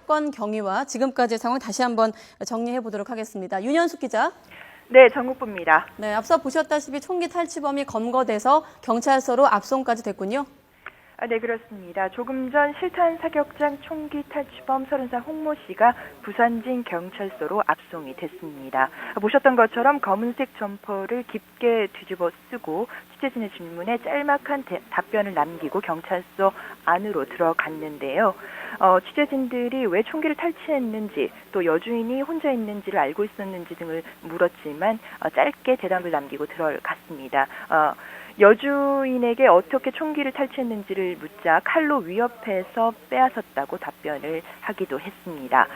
사건 경위와 지금까지의 상황 다시 한번 정리해 보도록 하겠습니다. 윤현숙 기자. 네, 전국부입니다. 네, 앞서 보셨다시피 총기 탈취범이 검거돼서 경찰서로 압송까지 됐군요. 네, 그렇습니다. 조금 전 실탄 사격장 총기 탈취범 30살 홍모 씨가 부산진 경찰서로 압송이 됐습니다. 보셨던 것처럼 검은색 점퍼를 깊게 뒤집어 쓰고 취재진의 질문에 짤막한 답변을 남기고 경찰서 안으로 들어갔는데요. 취재진들이 왜 총기를 탈취했는지 또 여주인이 혼자 있는지를 알고 있었는지 등을 물었지만 짧게 대답을 남기고 들어갔습니다. 여주인에게 어떻게 총기를 탈취했는지를 묻자 칼로 위협해서 빼앗았다고 답변을 하기도 했습니다.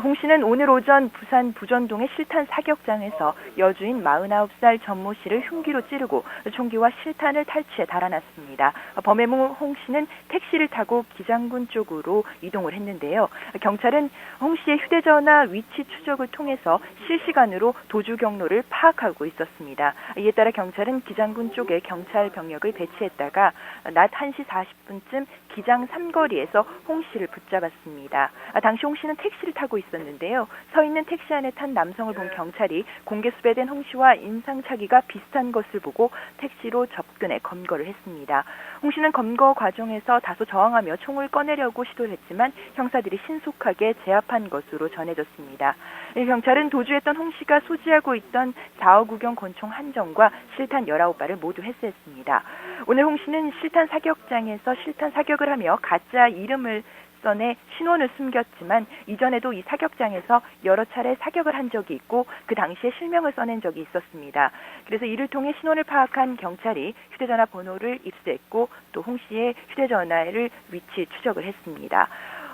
홍 씨는 오늘 오전 부산 부전동의 실탄 사격장에서 여주인 49살 전모 씨를 흉기로 찌르고 총기와 실탄을 탈취해 달아났습니다. 범행 후 홍 씨는 택시를 타고 기장군 쪽으로 이동을 했는데요. 경찰은 홍 씨의 휴대전화 위치 추적을 통해서 실시간으로 도주 경로를 파악하고 있었습니다. 이에 따라 경찰은 기장군 쪽에 경찰 병력을 배치했다가 낮 1시 40분쯤 기장 삼거리에서 홍 씨를 붙잡았습니다. 당시 홍 씨는 택시를 타고 있었는데요. 서 있는 택시 안에 탄 남성을 본 경찰이 공개 수배된 홍 씨와 인상착의가 비슷한 것을 보고 택시로 접근해 검거를 했습니다. 홍 씨는 검거 과정에서 다소 저항하며 총을 꺼내려고 시도를 했지만 형사들이 신속하게 제압한 것으로 전해졌습니다. 경찰은 도주했던 홍 씨가 소지하고 있던 4.5구경 권총 한 정과 실탄 19발을 모두 회수했습니다. 오늘 홍 씨는 실탄 사격장에서 실탄 사격을 하며 가짜 이름을 써내 신원을 숨겼지만 이전에도 이 사격장에서 여러 차례 사격을 한 적이 있고 그 당시에 실명을 써낸 적이 있었습니다. 그래서 이를 통해 신원을 파악한 경찰이 휴대전화 번호를 입수했고 또 홍 씨의 휴대전화를 위치 추적을 했습니다.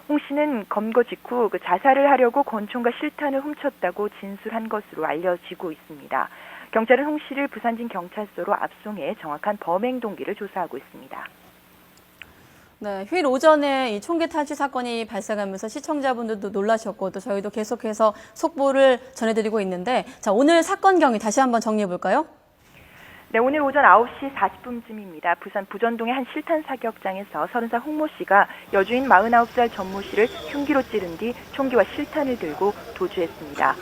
홍 씨는 검거 직후 자살을 하려고 권총과 실탄을 훔쳤다고 진술한 것으로 알려지고 있습니다. 경찰은 홍 씨를 부산진 경찰서로 압송해 정확한 범행 동기를 조사하고 있습니다. 네, 휴일 오전에 이 총기 탈취 사건이 발생하면서 시청자분들도 놀라셨고 또 저희도 계속해서 속보를 전해드리고 있는데 자, 오늘 사건 경위 다시 한번 정리해 볼까요? 네, 오늘 오전 9시 40분쯤입니다. 부산 부전동의 한 실탄 사격장에서 30살 홍모 씨가 여주인 49살 전모 씨를 흉기로 찌른 뒤 총기와 실탄을 들고 도주했습니다.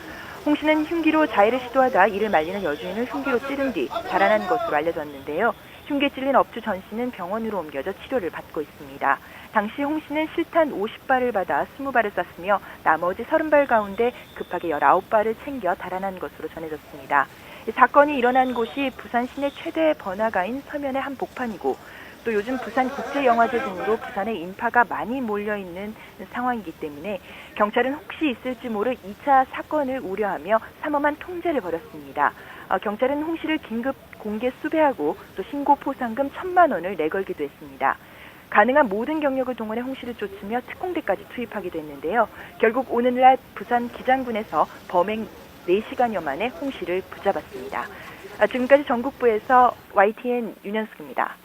홍 씨는 흉기로 자해를 시도하다 이를 말리는 여주인을 흉기로 찌른 뒤 달아난 것으로 알려졌는데요. 흉기에 찔린 업주 전 씨는 병원으로 옮겨져 치료를 받고 있습니다. 당시 홍 씨는 실탄 50발을 받아 20발을 쐈으며 나머지 30발 가운데 급하게 19발을 챙겨 달아난 것으로 전해졌습니다. 사건이 일어난 곳이 부산 시내 최대 번화가인 서면의 한 복판이고 또 요즘 부산 국제영화제 등으로 부산에 인파가 많이 몰려있는 상황이기 때문에 경찰은 혹시 있을지 모를 2차 사건을 우려하며 삼엄한 통제를 벌였습니다. 경찰은 홍 씨를 긴급 공개 수배하고 또 신고 포상금 1,000만 원을 내걸기도 했습니다. 가능한 모든 경력을 동원해 홍 씨를 쫓으며 특공대까지 투입하기도 했는데요. 결국 오늘날 부산 기장군에서 범행 4시간여 만에 홍 씨를 붙잡았습니다. 지금까지 전국부에서 YTN 윤현숙입니다.